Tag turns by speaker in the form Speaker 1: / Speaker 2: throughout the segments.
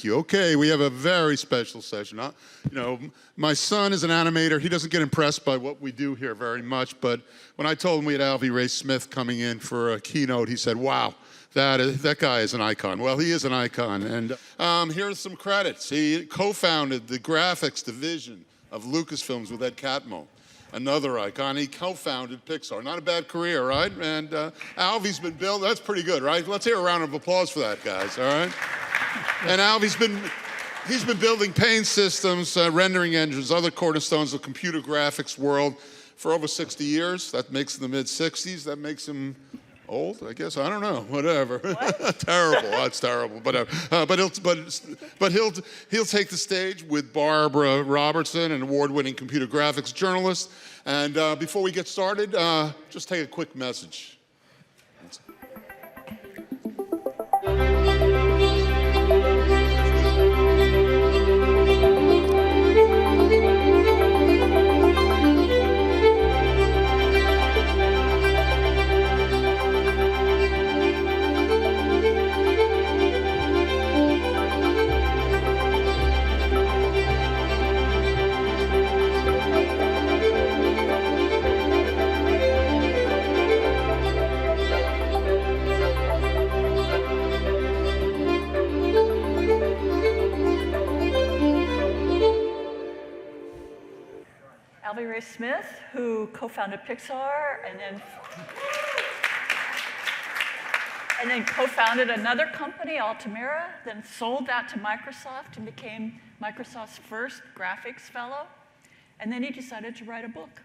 Speaker 1: Okay, we have a very special session. My son is an animator. He doesn't get impressed by what we do here very much, but when I told him we had Alvy Ray Smith coming in for a keynote, he said, wow, that guy is an icon. Well, he is an icon, and here's some credits. He co-founded the graphics division of Lucasfilms with Ed Catmull, another icon. He co-founded Pixar. Not a bad career, right? And Alvy's been built. That's pretty good, right? Let's hear a round of applause for that, guys, all right? And Alvy's been building paint systems, rendering engines, other cornerstones of computer graphics world for over 60 years. That makes him the mid-60s. That makes him old, I guess. I don't know. Whatever. Terrible. That's terrible. But he'll take the stage with Barbara Robertson, an award-winning computer graphics journalist. And before we get started, just take a quick message.
Speaker 2: Alvy Ray Smith, who co-founded Pixar and then co-founded another company, Altamira, then sold that to Microsoft and became Microsoft's first graphics fellow. And then he decided to write a book.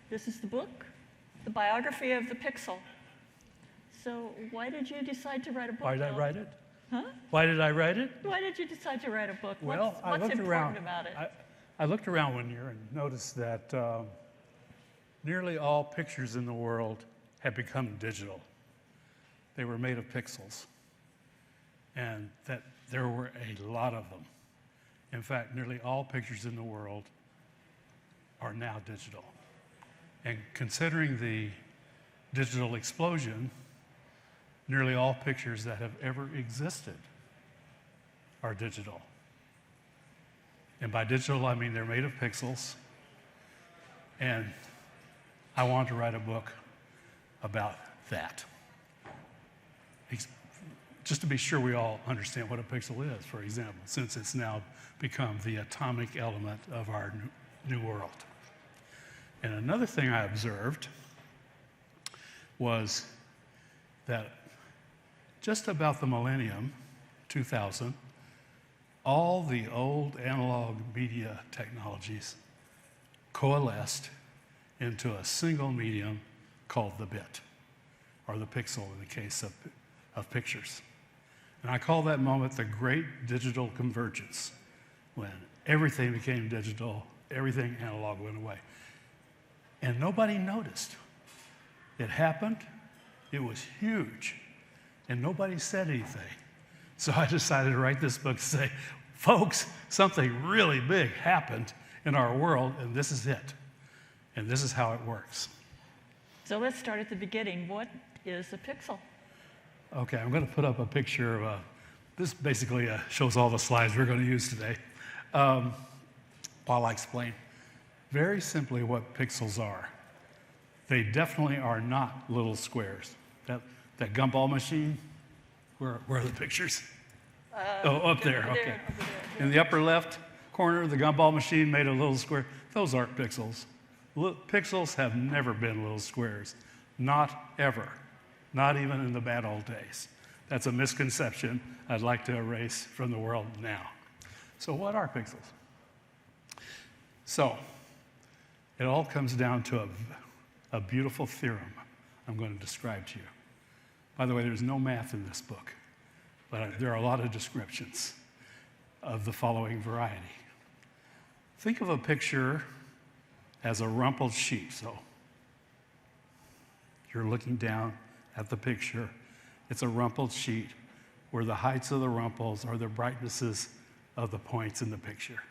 Speaker 2: This is the book, The Biography of the Pixel. So why did you decide to write a book?
Speaker 3: Why did I write it?
Speaker 2: Huh?
Speaker 3: Why did I write it?
Speaker 2: Why did you decide to write a book?
Speaker 3: Well,
Speaker 2: what's important about it?
Speaker 3: I looked around one year and noticed that nearly all pictures in the world had become digital. They were made of pixels, and that there were a lot of them. In fact, nearly all pictures in the world are now digital. And considering the digital explosion, nearly all pictures that have ever existed are digital. And by digital, I mean they're made of pixels. And I wanted to write a book about that. Just to be sure we all understand what a pixel is, for example, since it's now become the atomic element of our new world. And another thing I observed was that just about the millennium, 2000, all the old analog media technologies coalesced into a single medium called the bit, or the pixel in the case of pictures. And I call that moment the great digital convergence, when everything became digital, everything analog went away. And nobody noticed. It happened, it was huge, and nobody said anything. So I decided to write this book to say, folks, something really big happened in our world, and this is it. And this is how it works.
Speaker 2: So let's start at the beginning. What is a pixel?
Speaker 3: Okay, I'm going to put up a picture of this basically shows all the slides we're going to use today while I explain very simply what pixels are. They definitely are not little squares. That gumball machine, where are the pixels? Up there, okay. Over there. In the upper left corner, the gumball machine made a little square. Those aren't pixels. Pixels have never been little squares. Not ever. Not even in the bad old days. That's a misconception I'd like to erase from the world now. So what are pixels? So it all comes down to a beautiful theorem I'm going to describe to you. By the way, there's no math in this book, but there are a lot of descriptions of the following variety. Think of a picture as a rumpled sheet. So you're looking down at the picture. It's a rumpled sheet where the heights of the rumples are the brightnesses of the points in the picture.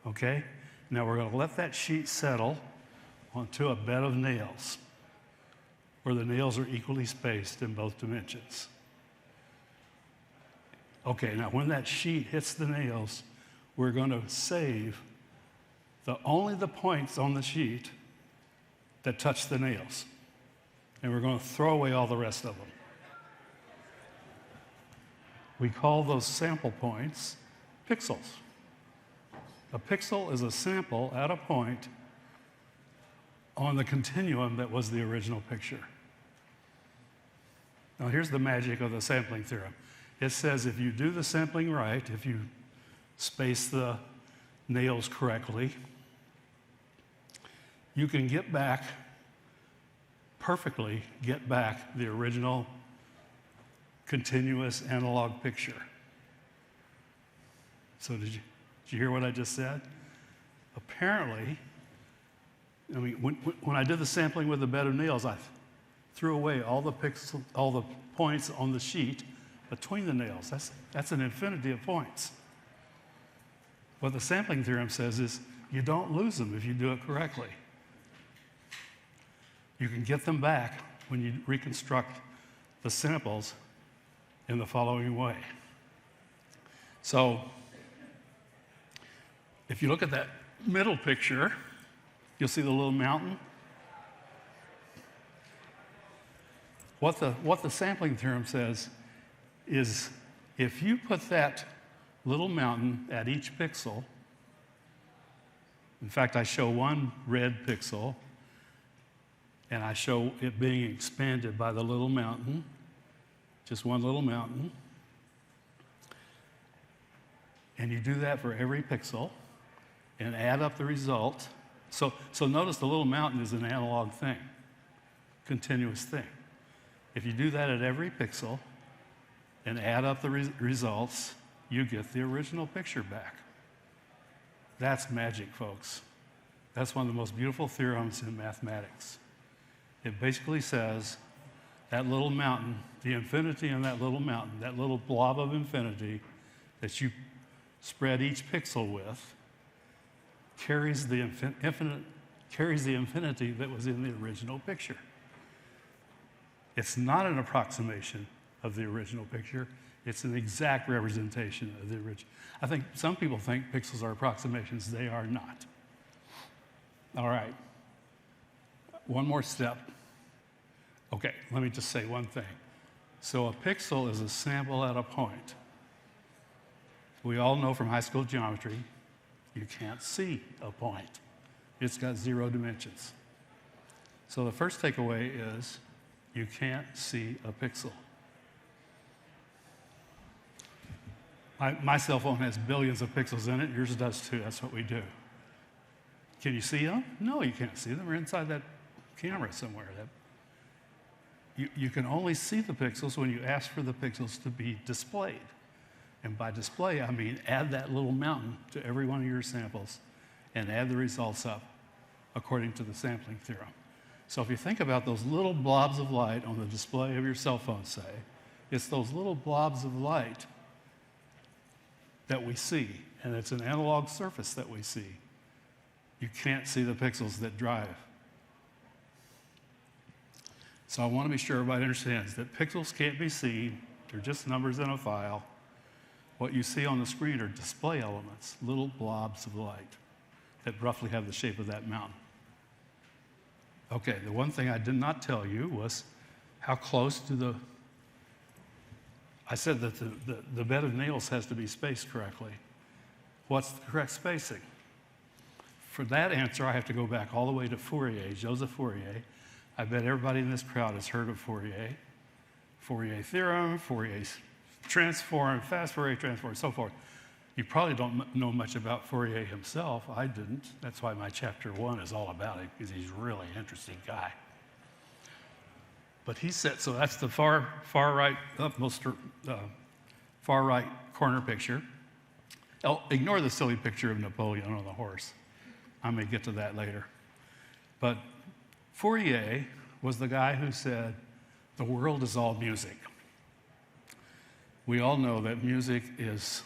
Speaker 3: Okay? Now we're going to let that sheet settle onto a bed of nails where the nails are equally spaced in both dimensions. Okay, now when that sheet hits the nails, we're going to save only the points on the sheet that touch the nails. And we're going to throw away all the rest of them. We call those sample points pixels. A pixel is a sample at a point on the continuum that was the original picture. Now here's the magic of the sampling theorem. It says if you do the sampling right, if you space the nails correctly, you can perfectly get back the original continuous analog picture. So did you hear what I just said? Apparently, I mean, when I did the sampling with the bed of nails, I threw away all the points on the sheet between the nails. That's an infinity of points. What the sampling theorem says is you don't lose them if you do it correctly. You can get them back when you reconstruct the samples in the following way. So, if you look at that middle picture, you'll see the little mountain. What the sampling theorem says is if you put that little mountain at each pixel, in fact, I show one red pixel, and I show it being expanded by the little mountain, just one little mountain. And you do that for every pixel and add up the result. So notice the little mountain is an analog thing, continuous thing. If you do that at every pixel and add up the results, you get the original picture back. That's magic, folks. That's one of the most beautiful theorems in mathematics. It basically says that little mountain, the infinity in that little mountain, that little blob of infinity that you spread each pixel with, carries the infinity that was in the original picture. It's not an approximation of the original picture. It's an exact representation of the original. I think some people think pixels are approximations. They are not. All right. One more step. Okay, let me just say one thing. So a pixel is a sample at a point. We all know from high school geometry, you can't see a point. It's got 0 dimensions. So the first takeaway is you can't see a pixel. My cell phone has billions of pixels in it. Yours does too. That's what we do. Can you see them? No, you can't see them. They're inside that camera somewhere. You can only see the pixels when you ask for the pixels to be displayed. And by display, I mean add that little mountain to every one of your samples and add the results up according to the sampling theorem. So if you think about those little blobs of light on the display of your cell phone, say, it's those little blobs of light that we see, and it's an analog surface that we see. You can't see the pixels that drive. So I want to be sure everybody understands that pixels can't be seen. They're just numbers in a file. What you see on the screen are display elements, little blobs of light that roughly have the shape of that mountain. Okay, the one thing I did not tell you was how close to I said that the bed of nails has to be spaced correctly. What's the correct spacing? For that answer, I have to go back all the way to Fourier, Joseph Fourier. I bet everybody in this crowd has heard of Fourier. Fourier theorem, Fourier transform, fast Fourier transform, and so forth. You probably don't know much about Fourier himself. I didn't. That's why my chapter 1 is all about it, because he's a really interesting guy. But he said, so that's the far right, far right corner picture. Oh, ignore the silly picture of Napoleon on the horse. I may get to that later. But Fourier was the guy who said, the world is all music. We all know that music is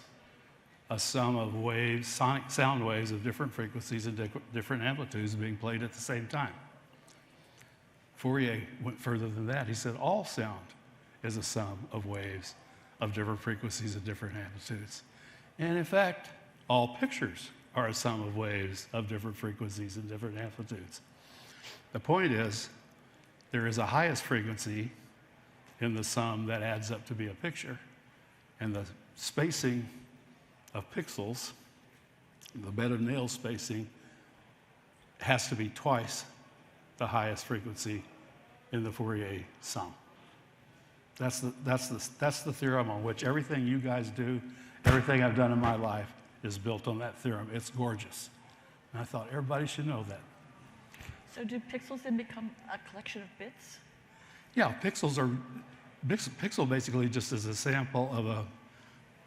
Speaker 3: a sum of waves, sonic sound waves of different frequencies and different amplitudes being played at the same time. Fourier went further than that. He said all sound is a sum of waves of different frequencies and different amplitudes. And in fact, all pictures are a sum of waves of different frequencies and different amplitudes. The point is, there is a highest frequency in the sum that adds up to be a picture, and the spacing of pixels, the bed of nail spacing, has to be twice the highest frequency in the Fourier sum. That's the theorem on which everything you guys do, everything I've done in my life is built on that theorem. It's gorgeous. And I thought everybody should know that.
Speaker 2: So do pixels then become a collection of bits?
Speaker 3: Yeah, pixel basically just is a sample of a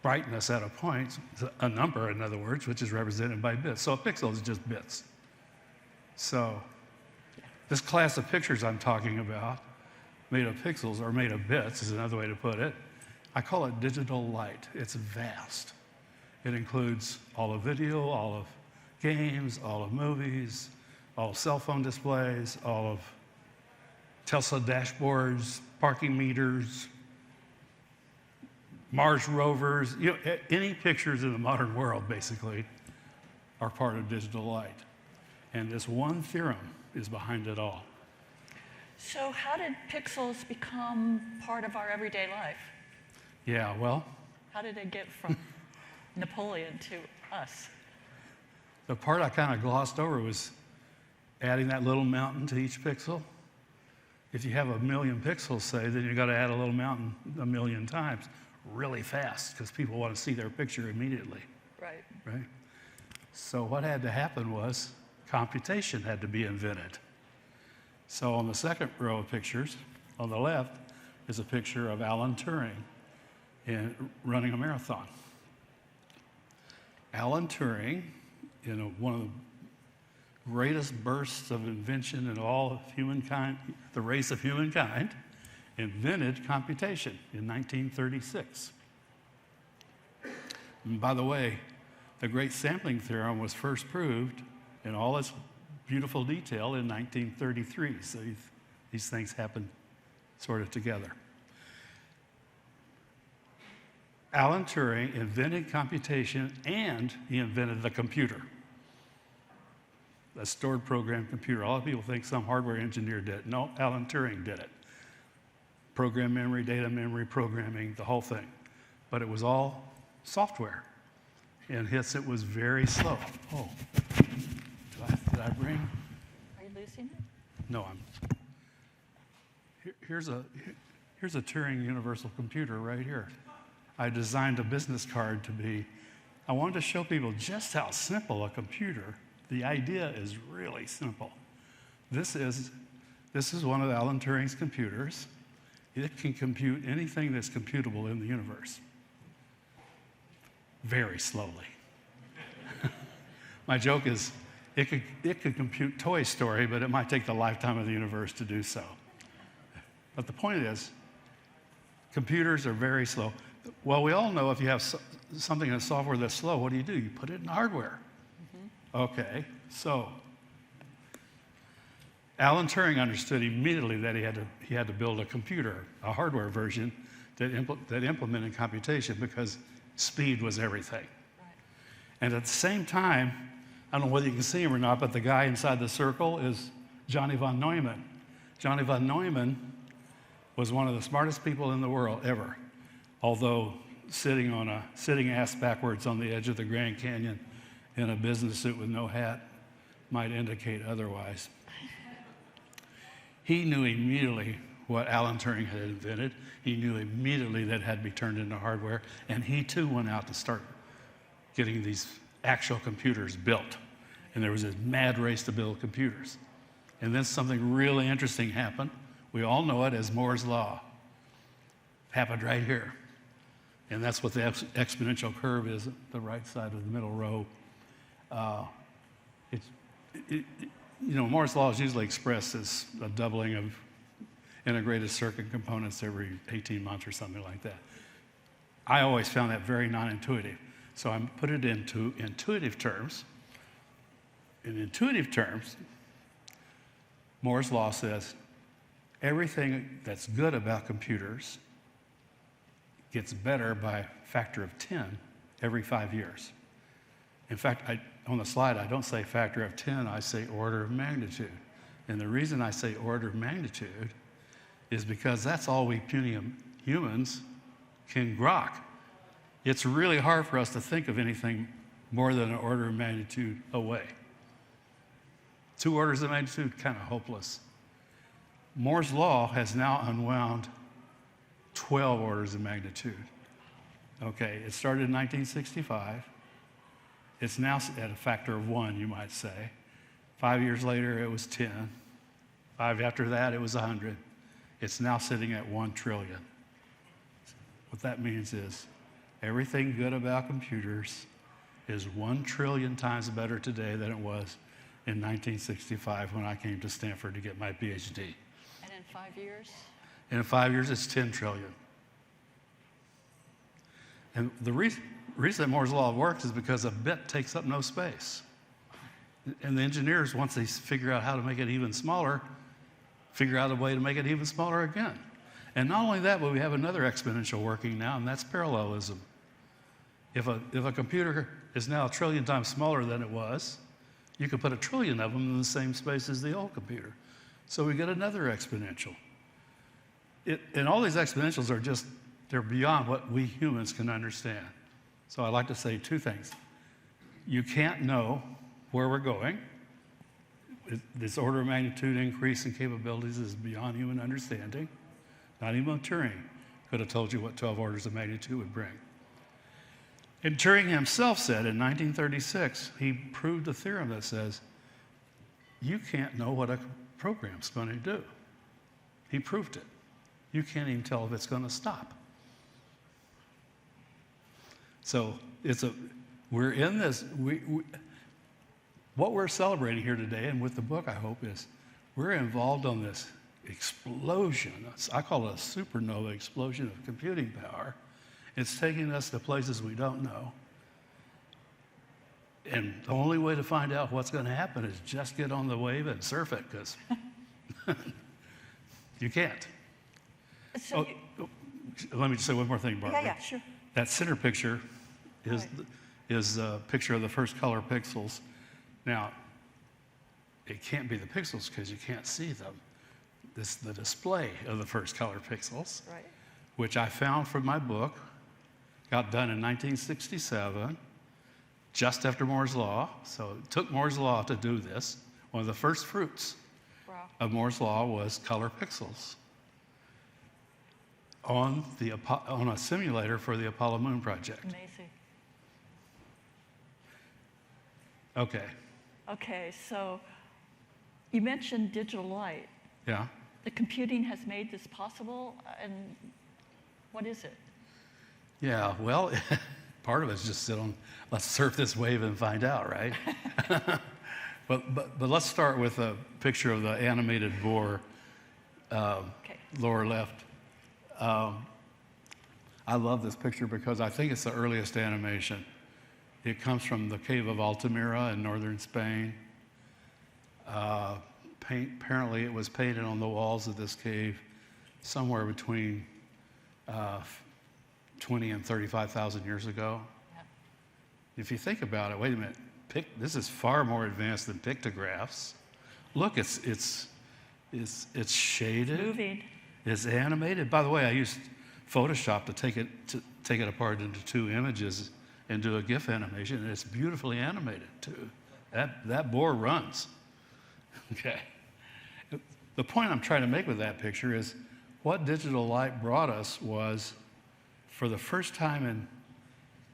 Speaker 3: brightness at a point, a number in other words, which is represented by bits. So a pixel is just bits. So this class of pictures I'm talking about, made of pixels or made of bits is another way to put it. I call it digital light. It's vast. It includes all of video, all of games, all of movies, all of cell phone displays, all of Tesla dashboards, parking meters, Mars rovers, any pictures in the modern world basically are part of digital light. And this one theorem is behind it all.
Speaker 2: So how did pixels become part of our everyday life?
Speaker 3: Yeah, well,
Speaker 2: How did it get from Napoleon to us?
Speaker 3: the part I kind of glossed over was adding that little mountain to each pixel. If you have 1 million pixels, say, then you've got to add a little mountain 1 million times really fast because people want to see their picture immediately,
Speaker 2: Right.
Speaker 3: right? So what had to happen was computation had to be invented. So on the second row of pictures, on the left, is a picture of Alan Turing running a marathon. Alan Turing, in one of the greatest bursts of invention in all of humankind, the race of humankind, invented computation in 1936. And by the way, the great sampling theorem was first proved in all its beautiful detail in 1933. So these things happen sort of together. Alan Turing invented computation and he invented the computer. A stored program computer. A lot of people think some hardware engineer did it. No, Alan Turing did it. Program memory, data memory, programming, the whole thing. But it was all software. And hence it was very slow. Oh, did I bring?
Speaker 2: Are you losing it?
Speaker 3: No, here's a Turing Universal Computer right here. I designed a business card to be, I wanted to show people just how simple a computer, the idea is really simple. This is one of Alan Turing's computers. It can compute anything that's computable in the universe. Very slowly. My joke is, it could compute Toy Story, but it might take the lifetime of the universe to do so. But the point is, computers are very slow. Well, we all know if you have something in software that's slow, what do? You put it in hardware. Mm-hmm. Okay, so Alan Turing understood immediately that he had to build a computer, a hardware version that implemented computation because speed was everything.
Speaker 2: Right.
Speaker 3: And at the same time, I don't know whether you can see him or not, but the guy inside the circle is Johnny von Neumann. Johnny von Neumann was one of the smartest people in the world ever, although sitting ass backwards on the edge of the Grand Canyon in a business suit with no hat might indicate otherwise. He knew immediately what Alan Turing had invented. He knew immediately that it had to be turned into hardware, and he too went out to start getting these actual computers built. And there was this mad race to build computers. And then something really interesting happened. We all know it as Moore's Law. It happened right here. And that's what the exponential curve is, the right side of the middle row. Moore's Law is usually expressed as a doubling of integrated circuit components every 18 months or something like that. I always found that very non-intuitive. So I put it into intuitive terms. In intuitive terms, Moore's Law says everything that's good about computers gets better by a factor of 10 every 5 years. In fact, on the slide, I don't say factor of 10, I say order of magnitude. And the reason I say order of magnitude is because that's all we puny humans can grok. It's really hard for us to think of anything more than an order of magnitude away. 2 orders of magnitude, kind of hopeless. Moore's law has now unwound 12 orders of magnitude. Okay, it started in 1965. It's now at a factor of 1, you might say. 5 years later, it was 10. 5 after that, it was 100. It's now sitting at 1 trillion. What that means is everything good about computers is 1 trillion times better today than it was in 1965 when I came to Stanford to get my PhD.
Speaker 2: And in 5 years?
Speaker 3: And in 5 years, it's 10 trillion. And the reason that Moore's law works is because a bit takes up no space. And the engineers, once they figure out how to make it even smaller, figure out a way to make it even smaller again. And not only that, but we have another exponential working now, and that's parallelism. If a computer is now 1 trillion times smaller than it was, you could put 1 trillion of them in the same space as the old computer. So we get another exponential. And all these exponentials are they're beyond what we humans can understand. So I like to say 2 things. You can't know where we're going. This order of magnitude increase in capabilities is beyond human understanding. Not even Turing could have told you what 12 orders of magnitude would bring. And Turing himself said in 1936, he proved a theorem that says, you can't know what a program's going to do. He proved it. You can't even tell if it's going to stop. So we're in this, what we're celebrating here today, and with the book, I hope, is we're involved on this explosion. I call it a supernova explosion of computing power. It's taking us to places we don't know. And the only way to find out what's going to happen is just get on the wave and surf it, because you can't.
Speaker 2: So
Speaker 3: Let me just say one more thing, Barbara.
Speaker 2: yeah, sure.
Speaker 3: That center picture is a picture of the first color pixels. Now, it can't be the pixels because you can't see them. This is the display of the first color pixels,
Speaker 2: Right.
Speaker 3: which I found from my book, got done in 1967, just after Moore's Law. So it took Moore's Law to do this. One of the first fruits
Speaker 2: Wow.
Speaker 3: of Moore's Law was color pixels on a simulator for the Apollo Moon project.
Speaker 2: Amazing.
Speaker 3: Okay,
Speaker 2: Okay, so you mentioned digital light.
Speaker 3: yeah.
Speaker 2: The computing has made this possible, and what is it?
Speaker 3: Yeah, well, part of it's just let's surf this wave and find out, right? but let's start with a picture of the animated boar,
Speaker 2: Okay.
Speaker 3: lower left. I love this picture because I think it's the earliest animation. It comes from the cave of Altamira in northern Spain. Apparently it was painted on the walls of this cave somewhere between 20 and 35,000 years ago.
Speaker 2: Yeah.
Speaker 3: If you think about it, wait a minute, this is far more advanced than pictographs. Look, it's shaded.
Speaker 2: Moving.
Speaker 3: It's animated. By the way, I used Photoshop to take it apart into 2 images and do a GIF animation, and it's beautifully animated too. That boar runs. Okay. The point I'm trying to make with that picture is what digital light brought us was, for the first time in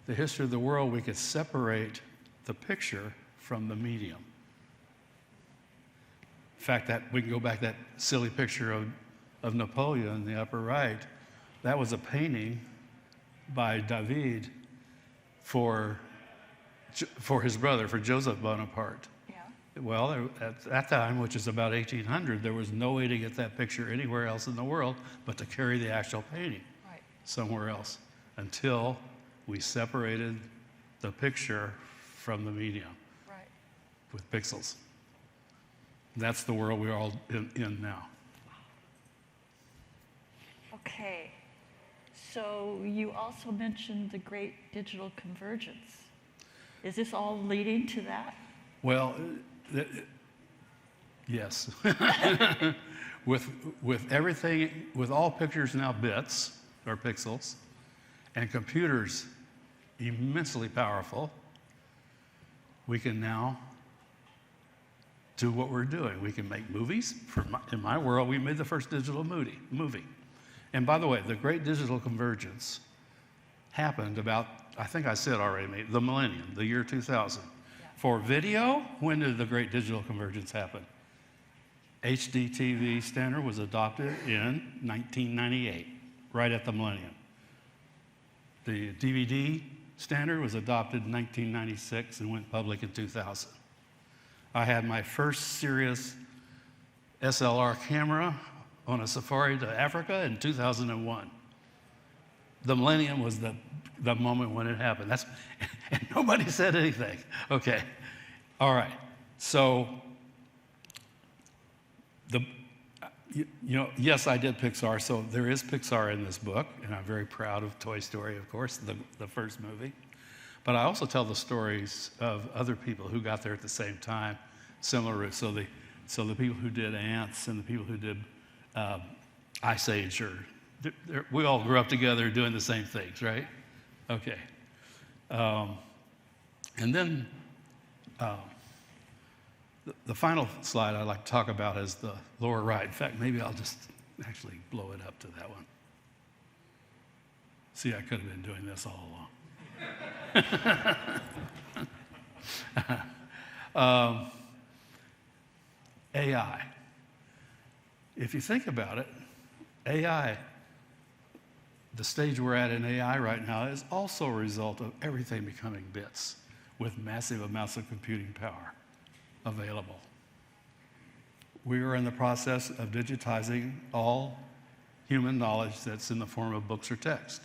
Speaker 3: the history of the world, we could separate the picture from the medium. In fact, we can go back that silly picture of Napoleon in the upper right. That was a painting by David for his brother, for Joseph Bonaparte.
Speaker 2: Yeah.
Speaker 3: Well, at that time, which is about 1800, there was no way to get that picture anywhere else in the world but to carry the actual painting
Speaker 2: Right.
Speaker 3: somewhere else, until we separated the picture from the medium
Speaker 2: Right.
Speaker 3: with pixels. That's the world we're all in now.
Speaker 2: Okay. So you also mentioned the great digital convergence. Is this all leading to that?
Speaker 3: Well, yes. with everything, with all pictures now bits or pixels, and computers immensely powerful, we can now do what we're doing. We can make movies. In my world, we made the first digital movie. And by the way, the great digital convergence happened about, I think I said already, the millennium, the year 2000.
Speaker 2: Yeah.
Speaker 3: For video, when did the great digital convergence happen? HD TV standard was adopted in 1998, right at the millennium. The DVD standard was adopted in 1996 and went public in 2000. I had my first serious SLR camera on a safari to Africa in 2001. The millennium was the moment when it happened. And nobody said anything. Okay, all right. So, yes, I did Pixar. So there is Pixar in this book, and I'm very proud of Toy Story, of course, the first movie. But I also tell the stories of other people who got there at the same time, similar routes. So the people who did Ants and the people who did Ice Age, we all grew up together doing the same things, right? Okay. And then the final slide I'd like to talk about is the lower right. In fact, maybe I'll just actually blow it up to that one. See, I could have been doing this all along. AI. If you think about it, AI, the stage we're at in AI right now, is also a result of everything becoming bits with massive amounts of computing power available. We are in the process of digitizing all human knowledge that's in the form of books or text.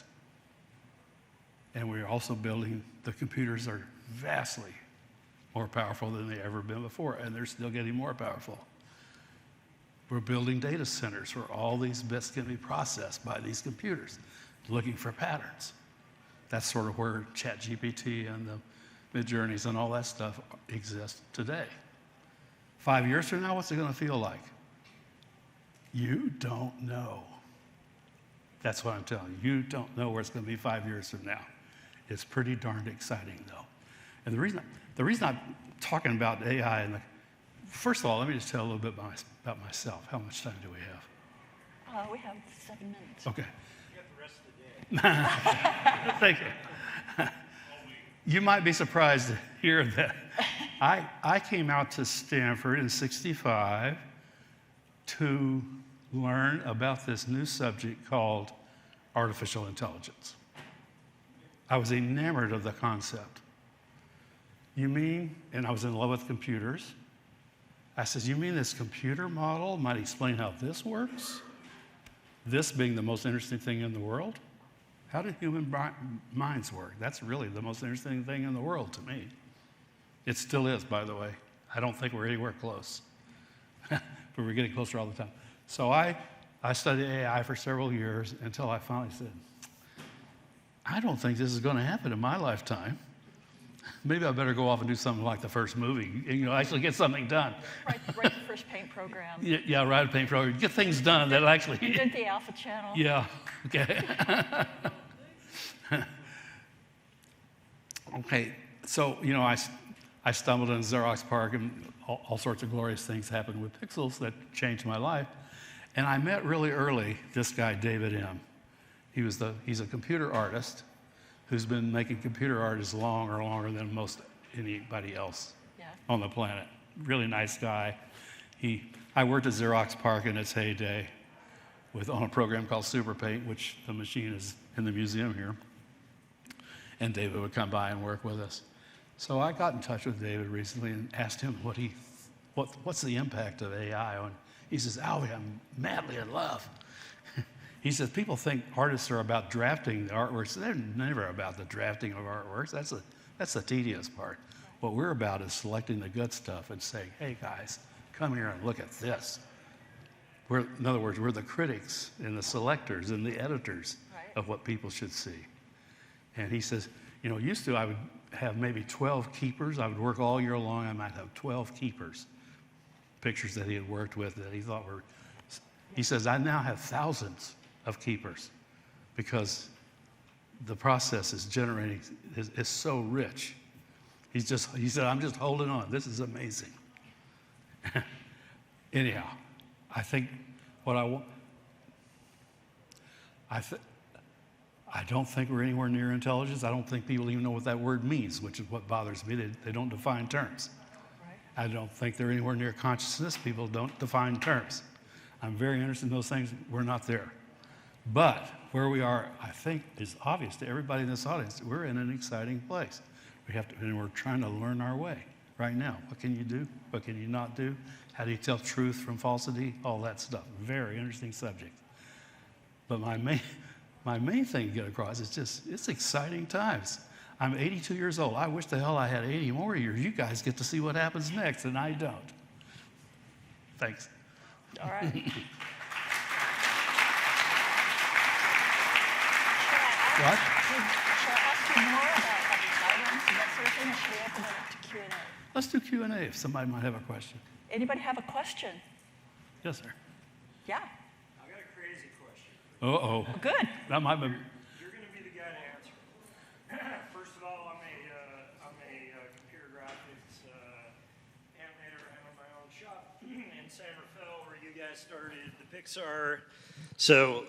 Speaker 3: And we're also building, the computers are vastly more powerful than they've ever been before, and they're still getting more powerful. We're building data centers where all these bits can be processed by these computers, looking for patterns. That's sort of where ChatGPT and the Midjourneys and all that stuff exist today. 5 years from now, what's it going to feel like? You don't know. That's what I'm telling you. You don't know where it's going to be 5 years from now. It's pretty darned exciting, though. And the reason I'm talking about AI, first of all, let me just tell a little bit about myself. How much time do we have?
Speaker 2: We have 7 minutes.
Speaker 3: Okay.
Speaker 4: You got the rest of the day.
Speaker 3: Thank you. You might be surprised to hear that I came out to Stanford in '65 to learn about this new subject called artificial intelligence. I was enamored of the concept. You mean, and I was in love with computers. I said, you mean this computer model might explain how this works? This being the most interesting thing in the world? How do human minds work? That's really the most interesting thing in the world to me. It still is, by the way. I don't think we're anywhere close. But we're getting closer all the time. So I studied AI for several years until I finally said, I don't think this is going to happen in my lifetime. Maybe I better go off and do something like the first movie, actually get something done.
Speaker 2: Write the first paint program.
Speaker 3: Yeah, write a paint program. Get things done that actually...
Speaker 2: Invent the alpha channel.
Speaker 3: Yeah, okay. Okay, so, I stumbled in Xerox PARC and all sorts of glorious things happened with pixels that changed my life. And I met really early this guy, David M. He's a computer artist who's been making computer art as longer than most anybody else on the planet. Really nice guy. I worked at Xerox PARC in its heyday on a program called Super Paint, which the machine is in the museum here. And David would come by and work with us. So I got in touch with David recently and asked him what's the impact of AI on. He says, Alvy, I'm madly in love. He says, people think artists are about drafting the artworks. They're never about the drafting of artworks. That's the tedious part. What we're about is selecting the good stuff and saying, hey guys, come here and look at this. In other words, we're the critics and the selectors and the editors
Speaker 2: Right.
Speaker 3: of what people should see. And he says, you know, used to I would have maybe 12 keepers. I would work all year long. I might have 12 keepers, pictures that he had worked with that he thought were, he says, I now have thousands of keepers because the process is generating, is so rich. He said, I'm just holding on. This is amazing. Anyhow, I think what I want, I don't think we're anywhere near intelligence. I don't think people even know what that word means, which is what bothers me. They don't define terms. Right. I don't think they're anywhere near consciousness. People don't define terms. I'm very interested in those things. We're not there. But where we are, I think, is obvious to everybody in this audience. We're in an exciting place. And we're trying to learn our way right now. What can you do? What can you not do? How do you tell truth from falsity? All that stuff. Very interesting subject. But my main thing to get across is just, it's exciting times. I'm 82 years old. I wish the hell I had 80 more years. You guys get to see what happens next, and I don't. Thanks.
Speaker 2: All right.
Speaker 3: What?
Speaker 2: Shall I ask you more about items and that sort of thing, or should we open it up to Q&A?
Speaker 3: Let's do Q&A if somebody might have a question.
Speaker 2: Anybody have a question?
Speaker 3: Yes, sir.
Speaker 2: Yeah.
Speaker 4: I got a crazy question.
Speaker 3: Uh-oh.
Speaker 2: Well, good.
Speaker 3: That might be...
Speaker 4: You're going to be the guy to answer. First of all, I'm a computer graphics animator. I own my own shop in San Rafael, where you guys started the Pixar. So,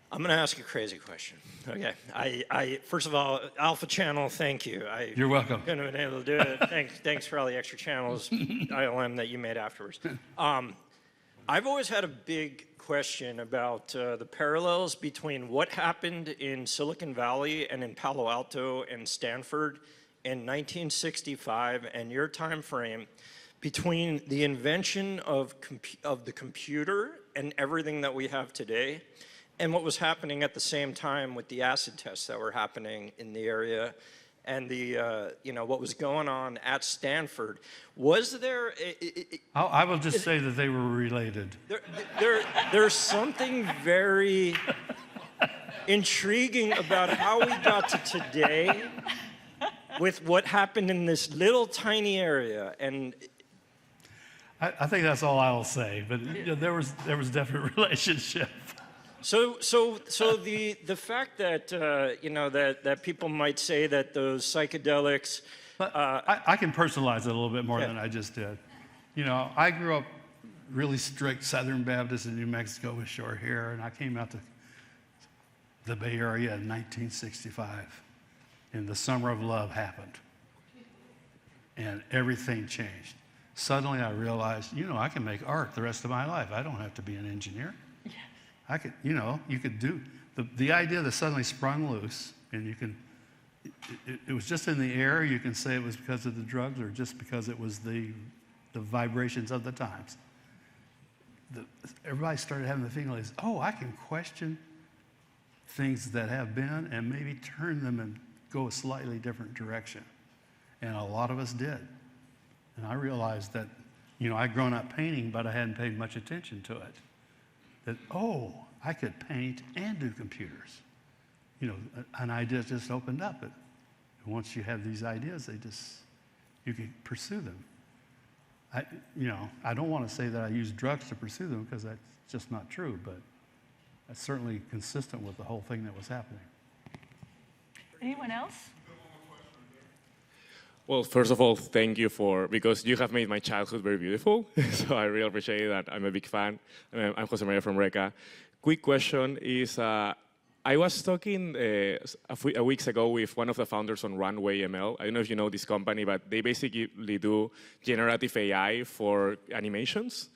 Speaker 4: I'm going to ask you a crazy question. Okay. I first of all, Alpha Channel, thank you.
Speaker 3: You're welcome.
Speaker 4: Couldn't have been able to do it. Thanks for all the extra channels, ILM, that you made afterwards. I've always had a big question about the parallels between what happened in Silicon Valley and in Palo Alto and Stanford in 1965 and your time frame between the invention of the computer and everything that we have today, and what was happening at the same time with the acid tests that were happening in the area, and the what was going on at Stanford. Was there?
Speaker 3: I will just say that they were related.
Speaker 4: There's something very intriguing about how we got to today with what happened in this little tiny area, and.
Speaker 3: I think that's all I'll say, but there was definite relationship.
Speaker 4: So the fact that that people might say that those psychedelics.
Speaker 3: I can personalize it a little bit more
Speaker 4: Yeah.
Speaker 3: than I just did. You know, I grew up really strict Southern Baptist in New Mexico with short hair, and I came out to the Bay Area in 1965, and the Summer of Love happened, and everything changed. Suddenly I realized, I can make art the rest of my life. I don't have to be an engineer.
Speaker 2: Yes.
Speaker 3: I could, you could do, the idea that suddenly sprung loose, and you can, it was just in the air. You can say it was because of the drugs or just because it was the vibrations of the times. Everybody started having the feeling like, oh, I can question things that have been and maybe turn them and go a slightly different direction. And a lot of us did. And I realized that, I'd grown up painting, but I hadn't paid much attention to it. That, I could paint and do computers. An idea just opened up. And once you have these ideas, you can pursue them. I don't want to say that I use drugs to pursue them because that's just not true, but that's certainly consistent with the whole thing that was happening.
Speaker 2: Anyone else?
Speaker 5: Well, first of all, thank you because you have made my childhood very beautiful. So I really appreciate that. I'm a big fan. I'm Jose Maria from Reca. Quick question is, I was talking a weeks ago with one of the founders on Runway ML. I don't know if you know this company, but they basically do generative AI for animations.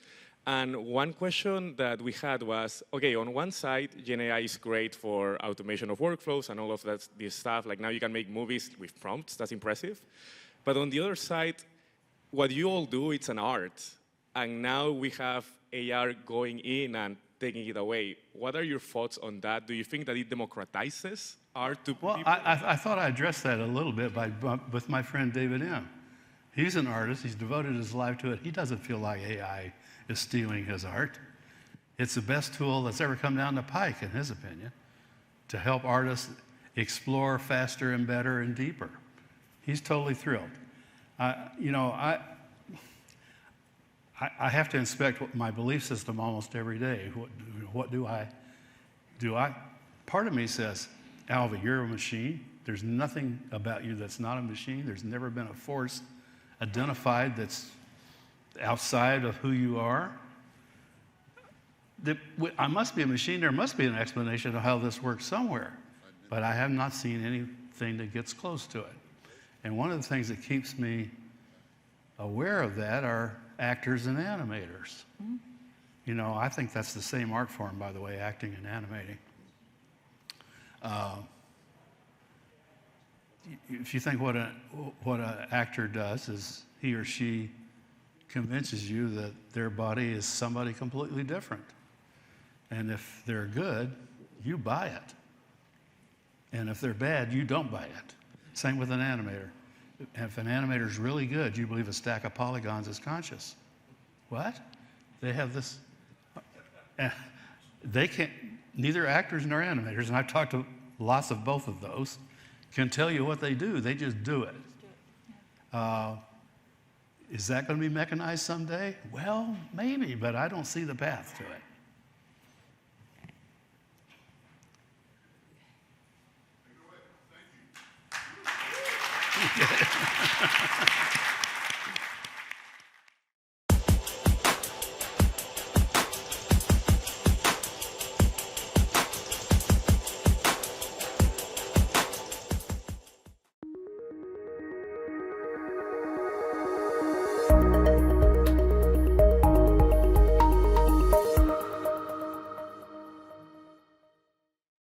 Speaker 5: And one question that we had was, okay, on one side, Gen AI is great for automation of workflows and all of this stuff. Like now you can make movies with prompts. That's impressive. But on the other side, what you all do, it's an art. And now we have AR going in and taking it away. What are your thoughts on that? Do you think that it democratizes art to people?
Speaker 3: I thought I addressed that a little bit with my friend David M. He's an artist. He's devoted his life to it. He doesn't feel like AI is stealing his art. It's the best tool that's ever come down the pike, in his opinion, to help artists explore faster and better and deeper. He's totally thrilled. I have to inspect my belief system almost every day. What do I? Part of me says, Alvy, you're a machine. There's nothing about you that's not a machine. There's never been a force identified that's outside of who you are. I must be a machine. There must be an explanation of how this works somewhere. But I have not seen anything that gets close to it. And one of the things that keeps me aware of that are actors and animators. I think that's the same art form, by the way, acting and animating. If you think what an actor does is he or she convinces you that their body is somebody completely different. And if they're good, you buy it. And if they're bad, you don't buy it. Same with an animator. If an animator is really good, you believe a stack of polygons is conscious. What? They have this. They can't, neither actors nor animators, and I've talked to lots of both of those, can tell you what they do. They just do it. Is that going to be mechanized someday? Well, maybe, but I don't see the path to it.
Speaker 1: Thank you.